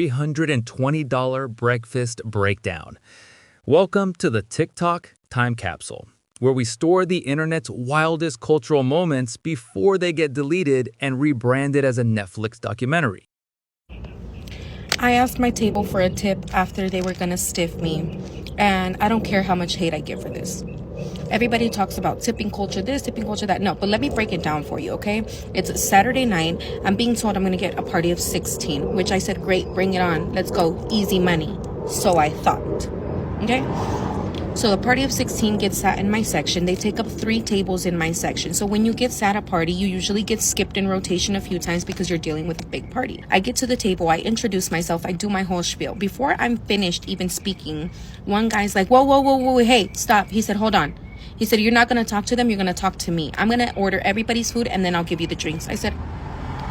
$320 breakfast breakdown. Welcome to the TikTok Time Capsule, where we store the internet's wildest cultural moments before they get deleted and rebranded as a Netflix documentary. I asked my table for a tip after they were gonna stiff me, and I don't care how much hate I get for this. Everybody talks about tipping culture this, tipping culture that. No, but let me break it down for you, okay? It's Saturday night. I'm being told I'm gonna get a party of 16, which I said, great, bring it on. Let's go, easy money. So I thought, okay? So the party of 16 gets sat in my section. They take up 3 tables in my section. So when you get sat at a party, you usually get skipped in rotation a few times because you're dealing with a big party. I get to the table, I introduce myself, I do my whole spiel. Before I'm finished even speaking, one guy's like, whoa, hey, stop. He said, hold on. He said, you're not going to talk to them, you're going to talk to me. I'm going to order everybody's food and then I'll give you the drinks. I said,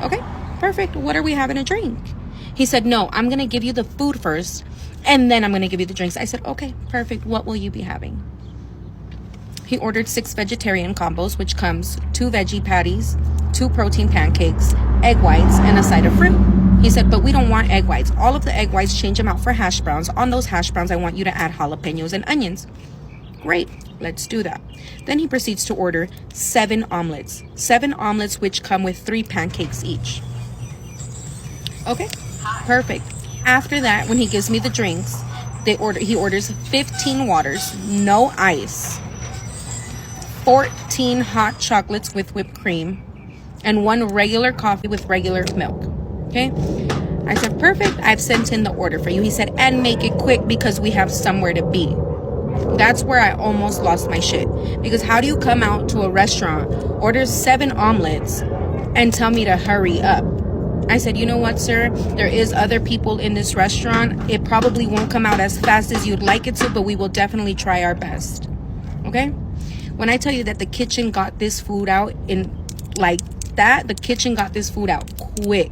okay, perfect. What are we having a drink? He said, no, I'm going to give you the food first and then I'm going to give you the drinks. I said, okay, perfect. What will you be having? He ordered 6 vegetarian combos, which comes 2 veggie patties, 2 protein pancakes, egg whites, and a side of fruit. He said, but we don't want egg whites. All of the egg whites, change them out for hash browns. On those hash browns, I want you to add jalapenos and onions. Great, let's do that. Then he proceeds to order 7 omelets. 7 omelets, which come with 3 pancakes each. Okay, perfect. After that, when he gives me the drinks, he orders 15 waters, no ice, 14 hot chocolates with whipped cream, and 1 regular coffee with regular milk. Okay? I said, perfect. I've sent in the order for you. He said, and make it quick because we have somewhere to be. That's where I almost lost my shit. Because how do you come out to a restaurant, order 7 omelets, and tell me to hurry up? I said, you know what, sir? There is other people in this restaurant. It probably won't come out as fast as you'd like it to, but we will definitely try our best. Okay? When I tell you that the kitchen got this food out in like that, the kitchen got this food out quick.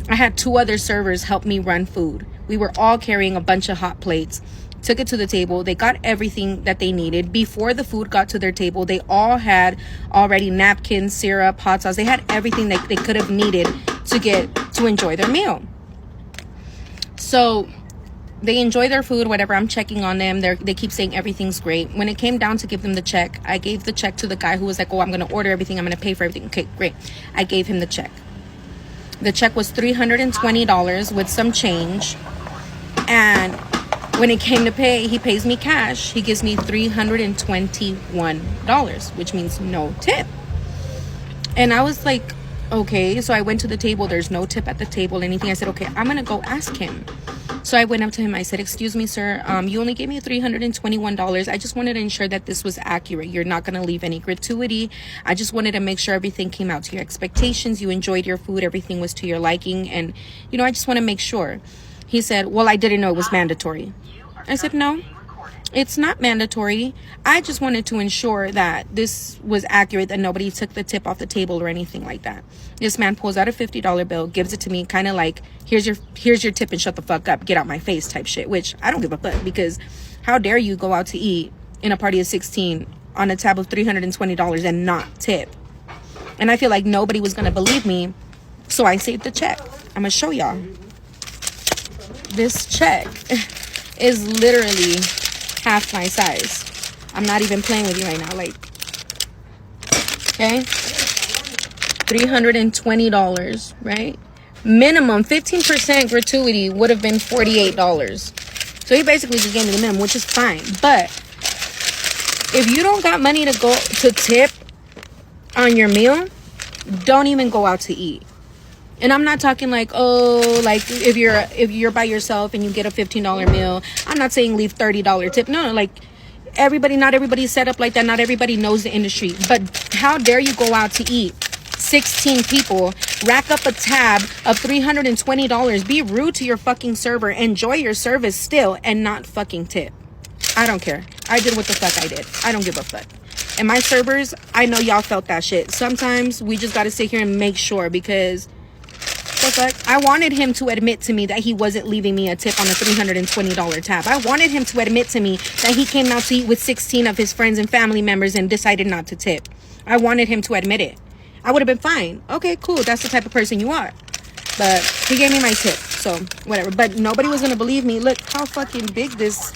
I had 2 other servers help me run food. We were all carrying a bunch of hot plates. Took it to the table. They got everything that they needed. Before the food got to their table, they all had already napkins, syrup, hot sauce. They had everything that they could have needed to enjoy their meal. So they enjoy their food, whatever. I'm checking on them. They keep saying everything's great. When it came down to give them the check, I gave the check to the guy who was like, oh, I'm going to order everything. I'm going to pay for everything. Okay, great. I gave him the check. The check was $320 with some change. And when it came to pay, he pays me cash. He gives me $321, which means no tip. And I was like, okay. So I went to the table. There's no tip at the table, anything. I said, okay, I'm going to go ask him. So I went up to him. I said, excuse me, sir. You only gave me $321. I just wanted to ensure that this was accurate. You're not going to leave any gratuity. I just wanted to make sure everything came out to your expectations. You enjoyed your food. Everything was to your liking. And, I just want to make sure. He said, well, I didn't know it was mandatory. I said, no, it's not mandatory. I just wanted to ensure that this was accurate, that nobody took the tip off the table or anything like that. This man pulls out a $50 bill, gives it to me, kind of like, here's your tip and shut the fuck up, get out my face type shit, which I don't give a fuck, because how dare you go out to eat in a party of 16 on a tab of $320 and not tip? And I feel like nobody was going to believe me, so I saved the check. I'm going to show y'all. This check is literally half my size. I'm not even playing with you right now. Like, okay, $320, right? Minimum 15% gratuity would have been $48. So he basically just gave me the minimum, which is fine. But if you don't got money to go to tip on your meal, don't even go out to eat. And I'm not talking like, oh, like if you're by yourself and you get a $15 meal. I'm not saying leave $30 tip. No, like not everybody's set up like that. Not everybody knows the industry. But how dare you go out to eat? 16 people, rack up a tab of $320. Be rude to your fucking server. Enjoy your service still and not fucking tip. I don't care. I did what the fuck I did. I don't give a fuck. And my servers, I know y'all felt that shit. Sometimes we just got to sit here and make sure, because the fuck? I wanted him to admit to me that he wasn't leaving me a tip on a $320 tab. I wanted him to admit to me that he came out to eat with 16 of his friends and family members and decided not to tip. I wanted him to admit it. I would have been fine. Okay, cool. That's the type of person you are. But he gave me my tip, so whatever. But nobody was gonna believe me. Look how fucking big this.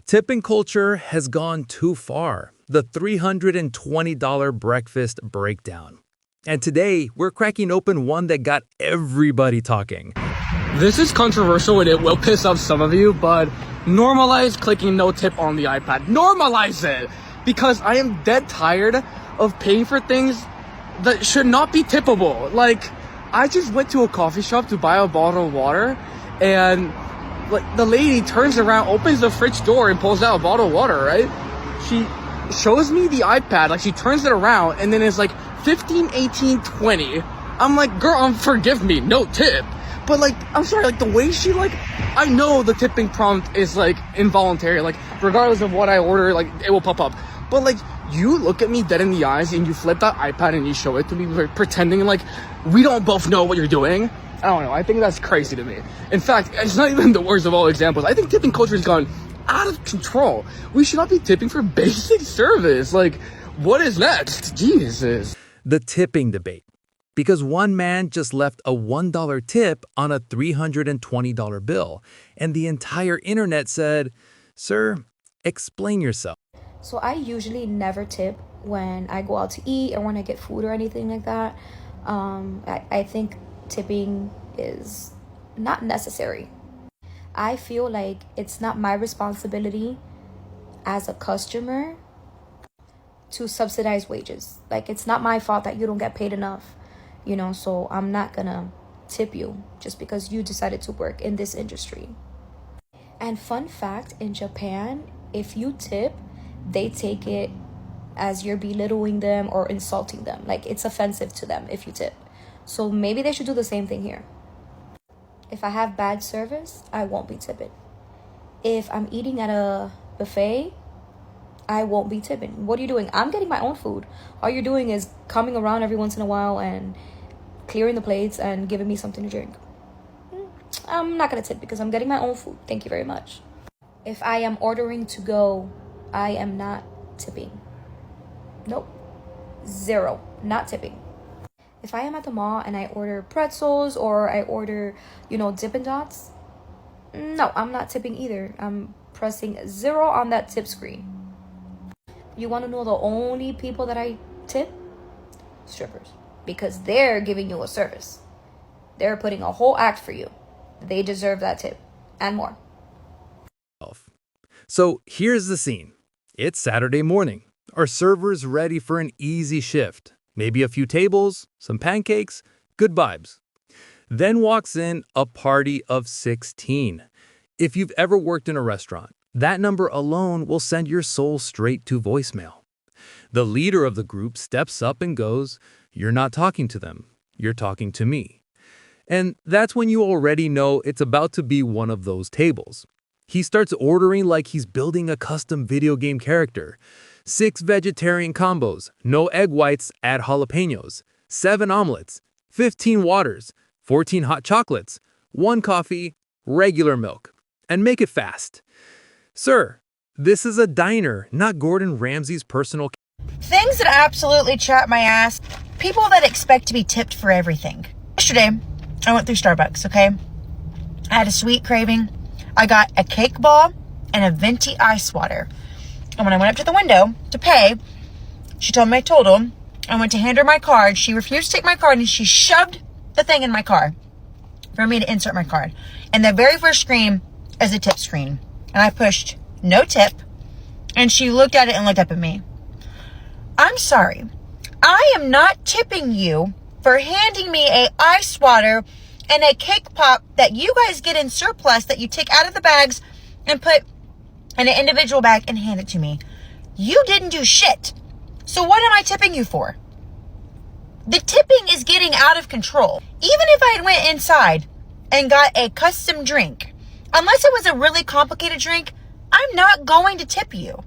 Tipping culture has gone too far. The $320 breakfast breakdown. And today, we're cracking open one that got everybody talking. This is controversial and it will piss off some of you, but normalize clicking no tip on the iPad. Normalize it! Because I am dead tired of paying for things that should not be tippable. Like, I just went to a coffee shop to buy a bottle of water, and like the lady turns around, opens the fridge door, and pulls out a bottle of water, right? She shows me the iPad, like she turns it around, and then it's like 15, 18, 20. I'm like, girl, forgive me, no tip. But like, I'm sorry, like the way she like, I know the tipping prompt is like involuntary, like regardless of what I order, like it will pop up. But like, you look at me dead in the eyes and you flip that iPad and you show it to me, like, pretending like we don't both know what you're doing. I don't know, I think that's crazy to me. In fact, it's not even the worst of all examples. I think tipping culture has gone out of control. We should not be tipping for basic service. Like, what is next? Jesus. The tipping debate. Because one man just left a $1 tip on a $320 bill, and the entire internet said, "Sir, explain yourself." So I usually never tip when I go out to eat or when I get food or anything like that. I think tipping is not necessary. I feel like it's not my responsibility as a customer to subsidize wages. Like, it's not my fault that you don't get paid enough, so I'm not gonna tip you just because you decided to work in this industry. And fun fact, in Japan, if you tip, they take it as you're belittling them or insulting them. Like, it's offensive to them if you tip. So maybe they should do the same thing here. If I have bad service, I won't be tipping. If I'm eating at a buffet, I won't be tipping. What are you doing? I'm getting my own food. All you're doing is coming around every once in a while and clearing the plates and giving me something to drink. I'm not gonna tip because I'm getting my own food. Thank you very much. If I am ordering to go, I am not tipping. Nope. Zero. Not tipping. If I am at the mall and I order pretzels or I order, Dippin' Dots, no, I'm not tipping either. I'm pressing 0 on that tip screen. You want to know the only people that I tip? Strippers. Because they're giving you a service. They're putting a whole act for you. They deserve that tip and more. So here's the scene. It's Saturday morning. Our server's ready for an easy shift. Maybe a few tables, some pancakes, good vibes. Then walks in a party of 16. If you've ever worked in a restaurant, that number alone will send your soul straight to voicemail. The leader of the group steps up and goes, "You're not talking to them. You're talking to me." And that's when you already know it's about to be one of those tables. He starts ordering like he's building a custom video game character. 6 vegetarian combos, no egg whites, add jalapenos, 7 omelets, 15 waters, 14 hot chocolates, 1 coffee, regular milk, and make it fast. Sir, this is a diner, not Gordon Ramsay's personal. Things that absolutely trap my ass. People that expect to be tipped for everything. Yesterday, I went through Starbucks, okay? I had a sweet craving. I got a cake ball and a venti ice water. And when I went up to the window to pay, she told me my total. I went to hand her my card. She refused to take my card and she shoved the thing in my car for me to insert my card. And the very first screen is a tip screen. And I pushed no tip. And she looked at it and looked up at me. I'm sorry. I am not tipping you for handing me a ice water and a cake pop that you guys get in surplus that you take out of the bags and put in an individual bag and hand it to me. You didn't do shit. So what am I tipping you for? The tipping is getting out of control. Even if I had went inside and got a custom drink, unless it was a really complicated drink, I'm not going to tip you.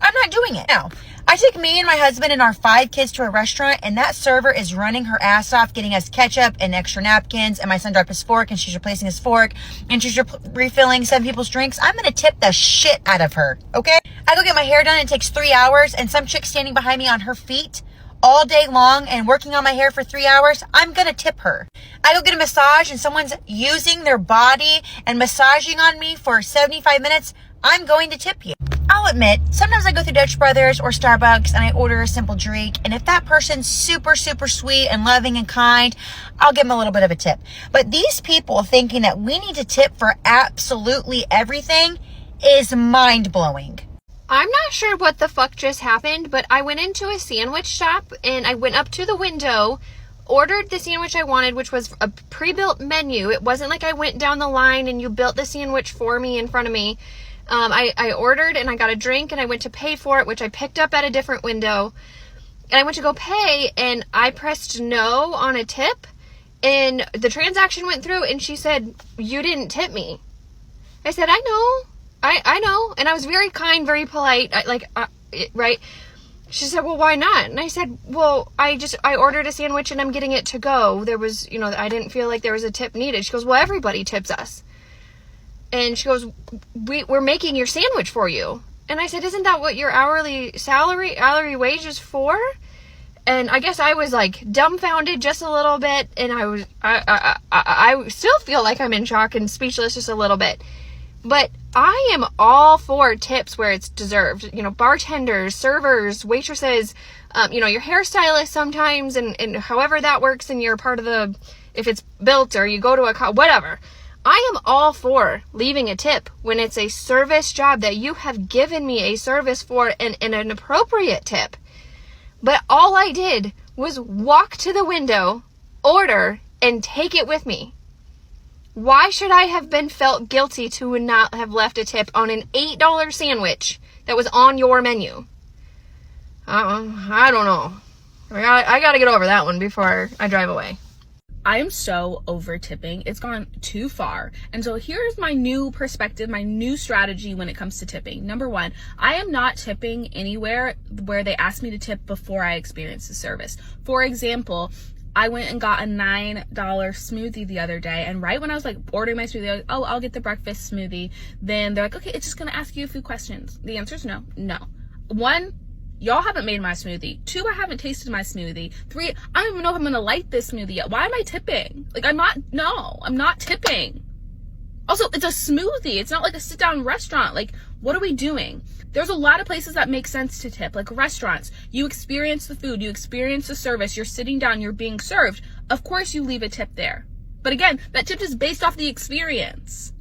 I'm not doing it. Now, I took me and my husband and our 5 kids to a restaurant, and that server is running her ass off, getting us ketchup and extra napkins, and my son dropped his fork, and she's replacing his fork, and she's refilling 7 people's drinks. I'm going to tip the shit out of her, okay? I go get my hair done, it takes 3 hours, and some chick standing behind me on her feet all day long and working on my hair for 3 hours, I'm going to tip her. I go get a massage and someone's using their body and massaging on me for 75 minutes, I'm going to tip you. I'll admit, sometimes I go through Dutch Brothers or Starbucks and I order a simple drink. And if that person's super, super sweet and loving and kind, I'll give them a little bit of a tip. But these people thinking that we need to tip for absolutely everything is mind-blowing. I'm not sure what the fuck just happened, but I went into a sandwich shop and I went up to the window, ordered the sandwich I wanted, which was a pre-built menu. It wasn't like I went down the line and you built the sandwich for me in front of me. I ordered and I got a drink and I went to pay for it, which I picked up at a different window. And I went to go pay and I pressed no on a tip and the transaction went through and she said, "You didn't tip me." I said, "I know. I know." And I was very kind, very polite. Right? She said, "Well, why not?" And I said, "Well, I ordered a sandwich and I'm getting it to go. There was, I didn't feel like there was a tip needed." She goes, "Well, everybody tips us." And she goes, we're making your sandwich for you. And I said, "Isn't that what your hourly hourly wage is for?" And I guess I was like dumbfounded just a little bit. And I still feel like I'm in shock and speechless just a little bit. But I am all for tips where it's deserved. Bartenders, servers, waitresses, your hairstylist sometimes, and however that works and you're part of if it's built or you go to whatever. I am all for leaving a tip when it's a service job that you have given me a service for and an appropriate tip. But all I did was walk to the window, order, and take it with me. Why should I have been felt guilty to not have left a tip on an $8 sandwich that was on your menu? I don't know. I gotta get over that one before I drive away. I am so over tipping. It's gone too far. And so here's my new perspective, my new strategy when it comes to tipping. Number one, I am not tipping anywhere where they ask me to tip before I experience the service. For example, I went and got a $9 smoothie the other day. And right when I was like ordering my smoothie, I was like, "Oh, I'll get the breakfast smoothie." Then they're like, "Okay, it's just going to ask you a few questions." The answer is no. One, y'all haven't made my smoothie. 2, I haven't tasted my smoothie. 3, I don't even know if I'm going to like this smoothie yet. Why am I tipping? I'm not tipping. Also, it's a smoothie. It's not like a sit-down restaurant. What are we doing? There's a lot of places that make sense to tip, like restaurants. You experience the food, you experience the service, you're sitting down, you're being served. Of course you leave a tip there. But again, that tip is based off the experience.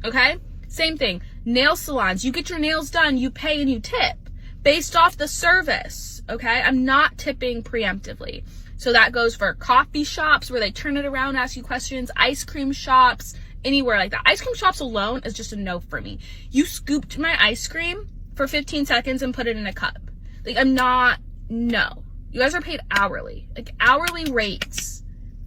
Okay? Same thing. Nail salons. You get your nails done, you pay and you tip. Based off the service, okay? I'm not tipping preemptively. So that goes for coffee shops where they turn it around, ask you questions, ice cream shops, anywhere like that. Ice cream shops alone is just a no for me. You scooped my ice cream for 15 seconds and put it in a cup. No. You guys are paid hourly. Hourly rates.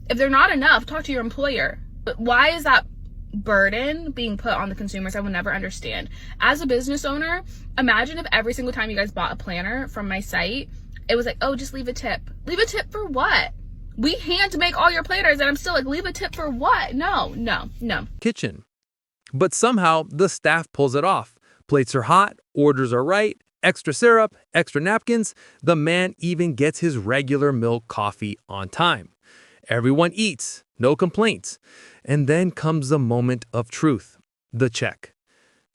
If they're not enough, talk to your employer. But why is that burden being put on the consumers? I will never understand. As a business owner, imagine if every single time you guys bought a planner from my site, it was like, "Oh, just leave a tip." Leave a tip for what? We hand make all your planners and I'm still like, leave a tip for what? No. Kitchen. But somehow the staff pulls it off. Plates are hot, orders are right, extra syrup, extra napkins. The man even gets his regular milk coffee on time. Everyone eats, no complaints. And then comes the moment of truth, the check.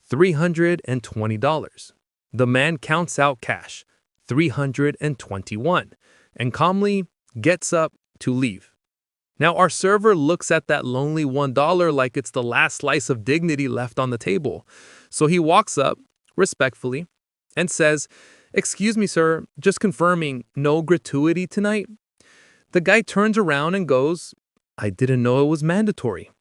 $320. The man counts out cash, $321, and calmly gets up to leave. Now our server looks at that lonely $1 like it's the last slice of dignity left on the table. So he walks up, respectfully, and says, "Excuse me, sir, just confirming, no gratuity tonight?" The guy turns around and goes, "I didn't know it was mandatory."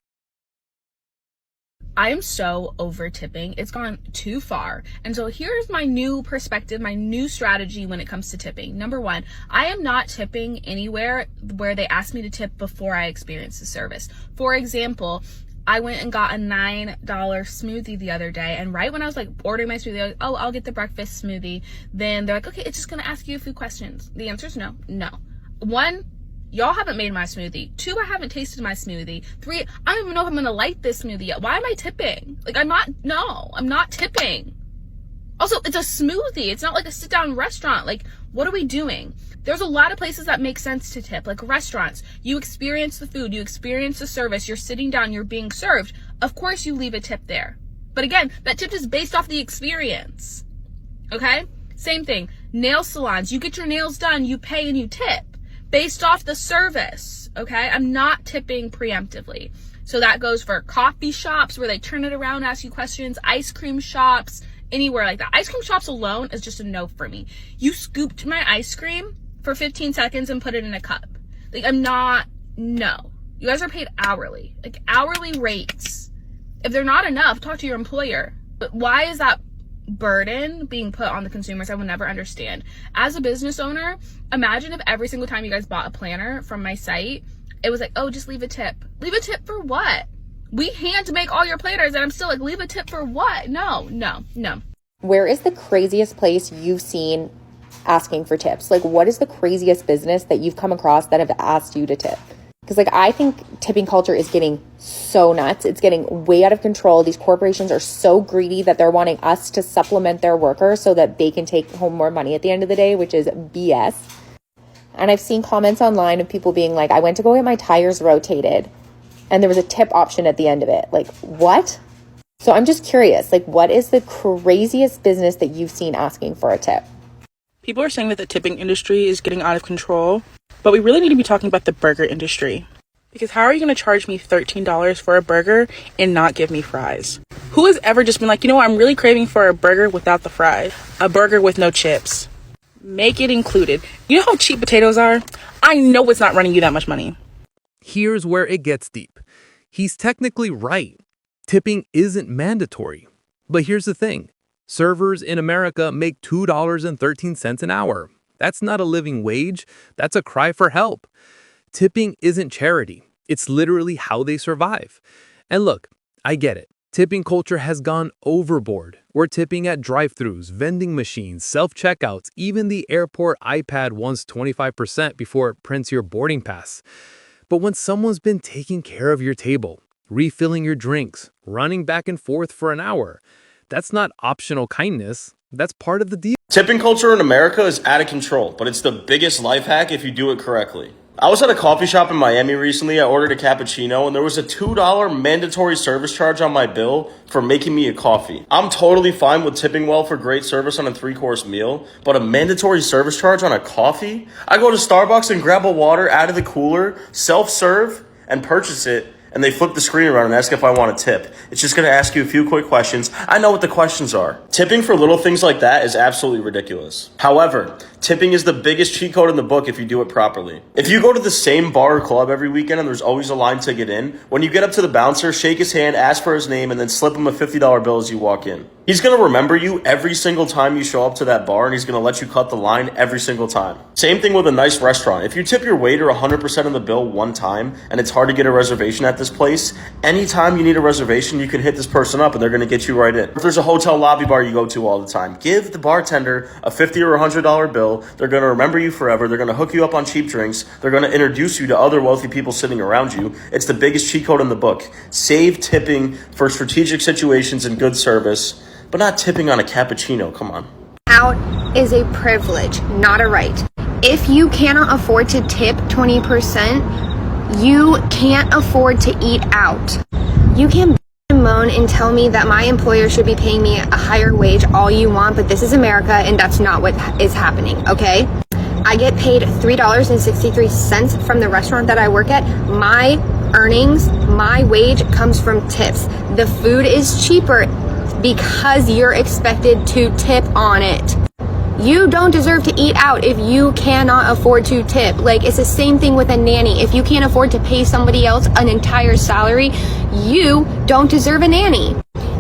I am so over tipping. It's gone too far. And so here's my new perspective, my new strategy when it comes to tipping. Number one, I am not tipping anywhere where they ask me to tip before I experience the service. For example, I went and got a $9 smoothie the other day. And right when I was like ordering my smoothie, I was like, "Oh, I'll get the breakfast smoothie." Then they're like, "Okay, it's just going to ask you a few questions." The answer is no. One, y'all haven't made my smoothie. 2, I haven't tasted my smoothie. 3, I don't even know if I'm going to like this smoothie yet. Why am I tipping? I'm not tipping. Also, it's a smoothie. It's not like a sit-down restaurant. Like, what are we doing? There's a lot of places that make sense to tip, like restaurants. You experience the food, you experience the service, you're sitting down, you're being served. Of course you leave a tip there. But again, that tip is based off the experience. Okay? Same thing. Nail salons. You get your nails done, you pay and you tip based off the service. Okay? I'm not tipping preemptively. So that goes for coffee shops where they turn it around, ask you questions, ice cream shops, anywhere like that. Ice cream shops alone is just a no for me. You scooped my ice cream for 15 seconds and put it in a cup. Like, no. You guys are paid hourly. Like, hourly rates. If they're not enough, talk to your employer. But why is that burden being put on the consumers? I will never understand. As a business owner, imagine if every single time you guys bought a planner from my site, it was like, oh, just leave a tip. Leave a tip for what? We hand make all your planners and I'm still like, leave a tip for what? No. Where is the craziest place you've seen asking for tips? Like, what is the craziest business that you've come across that have asked you to tip? Because, like, I think tipping culture is getting so nuts. It's getting way out of control. These corporations are so greedy that they're wanting us to supplement their workers so that they can take home more money at the end of the day, which is BS. And I've seen comments online of people being like, I went to go get my tires rotated and there was a tip option at the end of it. Like, what? So I'm just curious, like, what is the craziest business that you've seen asking for a tip? People are saying that the tipping industry is getting out of control, but we really need to be talking about the burger industry. Because how are you going to charge me $13 for a burger and not give me fries? Who has ever just been like, you know what, I'm really craving for a burger without the fries, a burger with no chips. Make it included. You know how cheap potatoes are? I know it's not running you that much money. Here's where it gets deep. He's technically right. Tipping isn't mandatory. But here's the thing. Servers in America make $2.13 an hour. That's not a living wage. That's a cry for help. Tipping isn't charity. It's literally how they survive. And look, I get it. Tipping culture has gone overboard. We're tipping at drive-thrus, vending machines, self-checkouts, even the airport iPad wants 25% before it prints your boarding pass. But when someone's been taking care of your table, refilling your drinks, running back and forth for an hour, that's not optional kindness. That's part of the deal. Tipping culture in America is out of control, but it's the biggest life hack if you do it correctly. I was at a coffee shop in Miami recently. I ordered a cappuccino and there was a $2 mandatory service charge on my bill for making me a coffee. I'm totally fine with tipping well for great service on a 3-course meal, but a mandatory service charge on a coffee? I go to Starbucks and grab a water out of the cooler, self-serve, and purchase it. And they flip the screen around and ask if I want a tip. It's just going to ask you a few quick questions. I know what the questions are. Tipping for little things like that is absolutely ridiculous. However, tipping is the biggest cheat code in the book if you do it properly. If you go to the same bar or club every weekend and there's always a line to get in, when you get up to the bouncer, shake his hand, ask for his name, and then slip him a $50 bill as you walk in. He's going to remember you every single time you show up to that bar, and he's going to let you cut the line every single time. Same thing with a nice restaurant. If you tip your waiter 100% of the bill one time, and it's hard to get a reservation at this place, anytime you need a reservation, you can hit this person up and they're going to get you right in. If there's a hotel lobby bar you go to all the time, give the bartender a $50 or $100 bill. They're going to remember you forever. They're going to hook you up on cheap drinks. They're going to introduce you to other wealthy people sitting around you. It's the biggest cheat code in the book. Save tipping for strategic situations and good service, but not tipping on a cappuccino. Come on. Out is a privilege, not a right. If you cannot afford to tip 20%, you can't afford to eat out. You can moan and tell me that my employer should be paying me a higher wage all you want, but this is America and that's not what is happening, okay? I get paid $3.63 from the restaurant that I work at. My earnings, my wage comes from tips. The food is cheaper because you're expected to tip on it. You don't deserve to eat out if you cannot afford to tip. Like, it's the same thing with a nanny. If you can't afford to pay somebody else an entire salary, you don't deserve a nanny.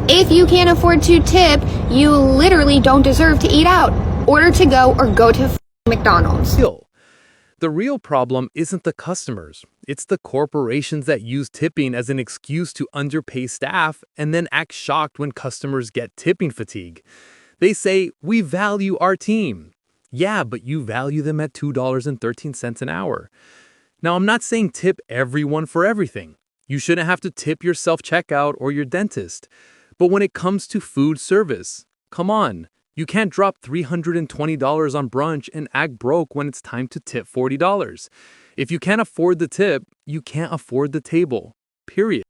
If you can't afford to tip, you literally don't deserve to eat out. Order to go or go to McDonald's. The real problem isn't the customers. It's the corporations that use tipping as an excuse to underpay staff and then act shocked when customers get tipping fatigue. They say, we value our team. Yeah, but you value them at $2.13 an hour. Now, I'm not saying tip everyone for everything. You shouldn't have to tip your self-checkout or your dentist. But when it comes to food service, come on. You can't drop $320 on brunch and act broke when it's time to tip $40. If you can't afford the tip, you can't afford the table. Period.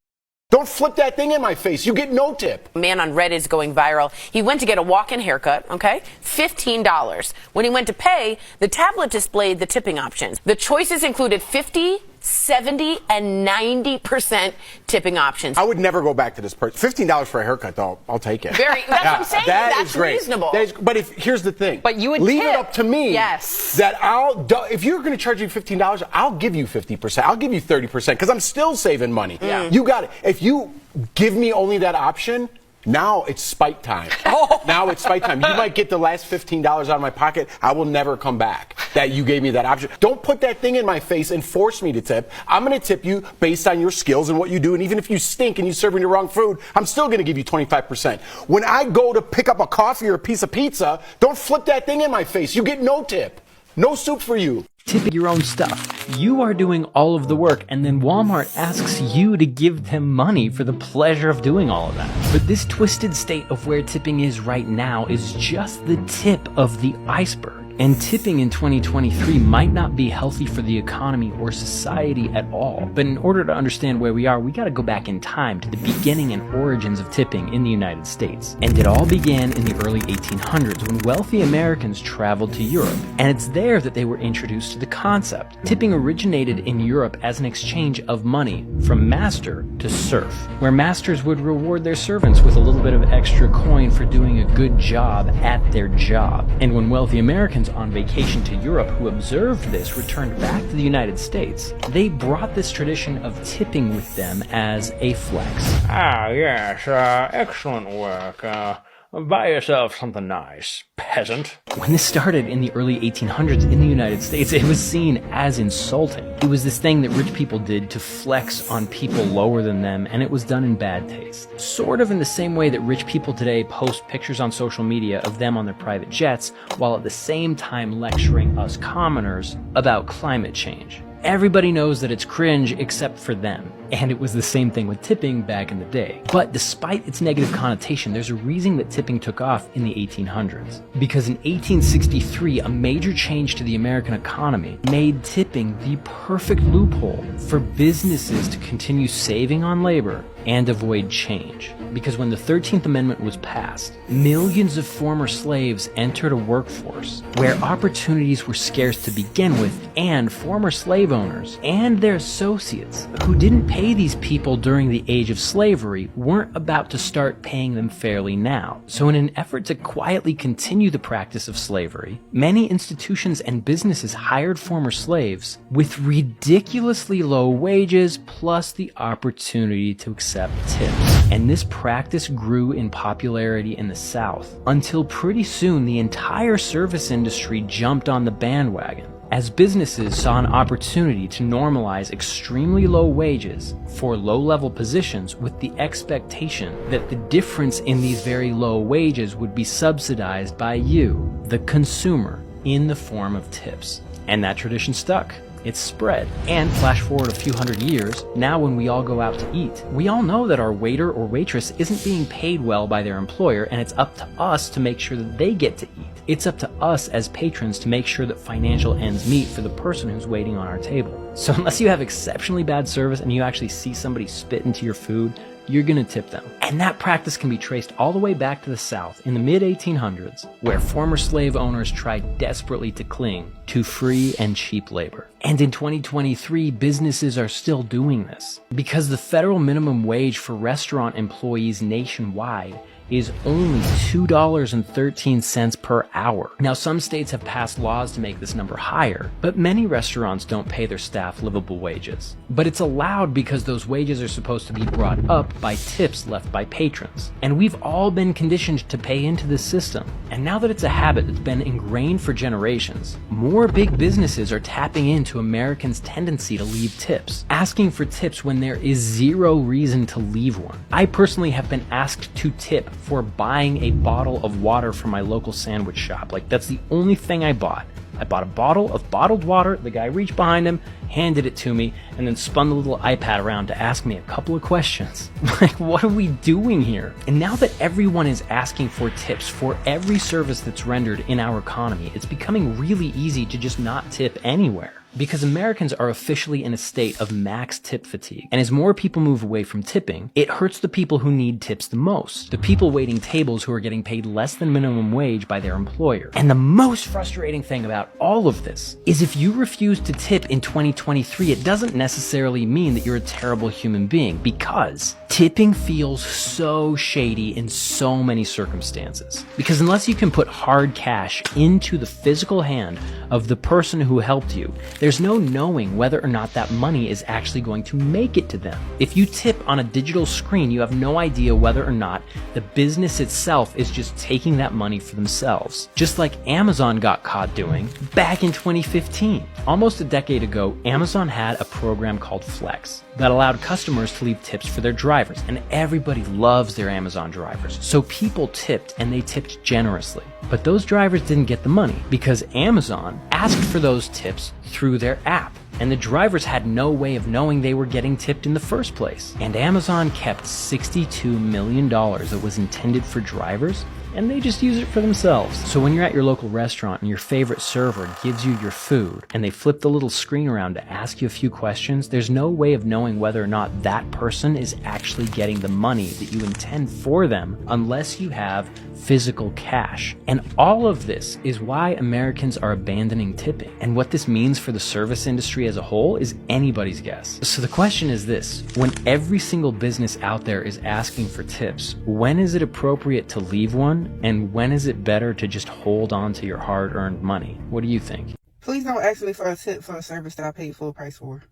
Don't flip that thing in my face. You get no tip. Man on Reddit is going viral. He went to get a walk-in haircut, okay? $15. When he went to pay, the tablet displayed the tipping options. The choices included 50, 70, and 90% tipping options. I would never go back to this person. $15 for a haircut, though, I'll take it. That's what I'm saying. That's great. Reasonable. But here's the thing. But you would leave tip. it up to me. Yes. That if you're going to charge me $15, I'll give you 50%. I'll give you 30% because I'm still saving money. Yeah. You got it. If you give me only that option, now it's spite time. Now it's spite time. You might get the last $15 out of my pocket. I will never come back that you gave me that option. Don't put that thing in my face and force me to tip. I'm going to tip you based on your skills and what you do. And even if you stink and you serve me the wrong food, I'm still going to give you 25%. When I go to pick up a coffee or a piece of pizza, don't flip that thing in my face. You get no tip. No soup for you. Tipping your own stuff. You are doing all of the work, and then Walmart asks you to give them money for the pleasure of doing all of that. But this twisted state of where tipping is right now is just the tip of the iceberg. And tipping in 2023 might not be healthy for the economy or society at all. But in order to understand where we are, we gotta go back in time to the beginning and origins of tipping in the United States. And it all began in the early 1800s when wealthy Americans traveled to Europe. And it's there that they were introduced to the concept. Tipping originated in Europe as an exchange of money from master to serf, where masters would reward their servants with a little bit of extra coin for doing a good job at their job. And when wealthy Americans on vacation to Europe who observed this returned back to the United States, they brought this tradition of tipping with them as a flex. Ah, yes, excellent work. Buy yourself something nice, peasant. When this started in the early 1800s in the United States, it was seen as insulting. It was this thing that rich people did to flex on people lower than them, and it was done in bad taste. Sort of in the same way that rich people today post pictures on social media of them on their private jets, while at the same time lecturing us commoners about climate change. Everybody knows that it's cringe except for them. And it was the same thing with tipping back in the day. But despite its negative connotation, there's a reason that tipping took off in the 1800s. Because in 1863, a major change to the American economy made tipping the perfect loophole for businesses to continue saving on labor and avoid change. Because when the 13th Amendment was passed, millions of former slaves entered a workforce where opportunities were scarce to begin with, and former slave owners and their associates who didn't pay these people during the age of slavery weren't about to start paying them fairly now. So in an effort to quietly continue the practice of slavery, many institutions and businesses hired former slaves with ridiculously low wages plus the opportunity to accept tips. And this practice grew in popularity in the South until pretty soon the entire service industry jumped on the bandwagon, as businesses saw an opportunity to normalize extremely low wages for low-level positions with the expectation that the difference in these very low wages would be subsidized by you, the consumer, in the form of tips. And that tradition stuck. It's spread. And flash forward a few hundred years, now when we all go out to eat, we all know that our waiter or waitress isn't being paid well by their employer, and it's up to us to make sure that they get to eat. It's up to us as patrons to make sure that financial ends meet for the person who's waiting on our table. So unless you have exceptionally bad service and you actually see somebody spit into your food, you're gonna tip them. And that practice can be traced all the way back to the South in the mid-1800s, where former slave owners tried desperately to cling to free and cheap labor. And in 2023, businesses are still doing this, because the federal minimum wage for restaurant employees nationwide is only $2.13 per hour. Now, some states have passed laws to make this number higher, but many restaurants don't pay their staff livable wages. But it's allowed because those wages are supposed to be brought up by tips left by patrons. And we've all been conditioned to pay into this system. And now that it's a habit that's been ingrained for generations, more big businesses are tapping into Americans' tendency to leave tips, asking for tips when there is zero reason to leave one. I personally have been asked to tip for buying a bottle of water from my local sandwich shop. Like, that's the only thing I bought. I bought a bottle of bottled water. The guy reached behind him handed it to me, and then spun the little iPad around to ask me a couple of questions. Like, what are we doing here? And now that everyone is asking for tips for every service that's rendered in our economy, it's becoming really easy to just not tip anywhere. Because Americans are officially in a state of max tip fatigue. And as more people move away from tipping, it hurts the people who need tips the most. The people waiting tables who are getting paid less than minimum wage by their employer. And the most frustrating thing about all of this is if you refuse to tip in 2023, it doesn't necessarily mean that you're a terrible human being, because tipping feels so shady in so many circumstances. Because unless you can put hard cash into the physical hand of the person who helped you, there's no knowing whether or not that money is actually going to make it to them. If you tip on a digital screen, you have no idea whether or not the business itself is just taking that money for themselves. Just like Amazon got caught doing back in 2015. Almost a decade ago, Amazon had a program called Flex that allowed customers to leave tips for their drivers, and everybody loves their Amazon drivers. So people tipped, and they tipped generously. But those drivers didn't get the money because Amazon asked for those tips through their app, and the drivers had no way of knowing they were getting tipped in the first place. And Amazon kept $62 million that was intended for drivers, and they just use it for themselves. So when you're at your local restaurant and your favorite server gives you your food and they flip the little screen around to ask you a few questions, there's no way of knowing whether or not that person is actually getting the money that you intend for them unless you have physical cash. And all of this is why Americans are abandoning tipping. And what this means for the service industry as a whole is anybody's guess. So the question is this: when every single business out there is asking for tips, when is it appropriate to leave one? And when is it better to just hold on to your hard-earned money? What do you think? Please don't ask me for a tip for a service that I paid full price for.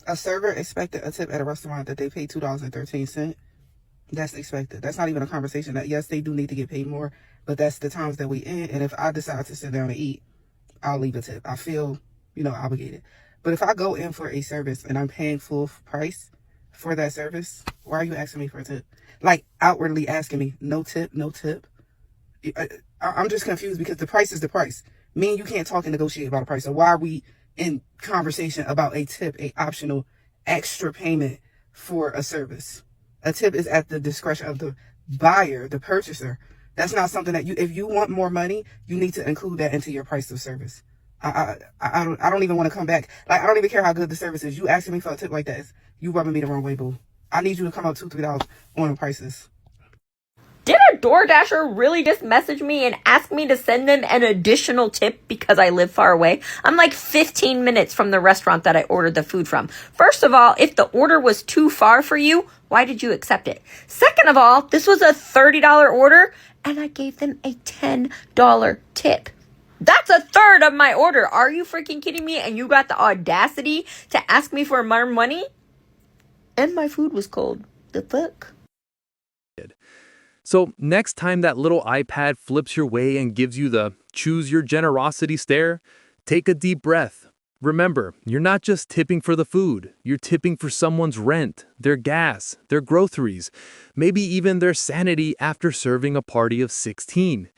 A server expected a tip at a restaurant that they paid $2.13. That's expected. That's not even a conversation. That yes, they do need to get paid more, but that's the times that we in. And if I decide to sit down and eat, I'll leave a tip. I feel, obligated. But if I go in for a service and I'm paying full price for that service, why are you asking me for a tip? Like outwardly asking me, no tip, no tip. I'm just confused because the price is the price. Me and you can't talk and negotiate about a price. So why are we in conversation about a tip, a optional extra payment for a service? A tip is at the discretion of the buyer, the purchaser. That's not something that if you want more money, you need to include that into your price of service. I don't even want to come back. Like, I don't even care how good the service is. You asking me for a tip like that, you rubbing me the wrong way, boo. I need you to come up $2-3 on the prices. Did a DoorDasher really just message me and ask me to send them an additional tip because I live far away? I'm like 15 minutes from the restaurant that I ordered the food from. First of all, if the order was too far for you, why did you accept it? Second of all, this was a $30 order and I gave them a $10 tip. That's a third of my order. Are you freaking kidding me? And you got the audacity to ask me for more money? And my food was cold. The fuck? So next time that little iPad flips your way and gives you the choose your generosity stare, take a deep breath. Remember, you're not just tipping for the food. You're tipping for someone's rent, their gas, their groceries, maybe even their sanity after serving a party of 16.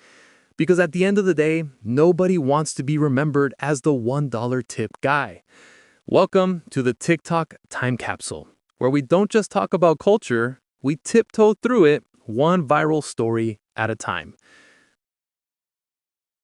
Because at the end of the day, nobody wants to be remembered as the $1 tip guy. Welcome to the TikTok Time Capsule, where we don't just talk about culture, we tiptoe through it one viral story at a time.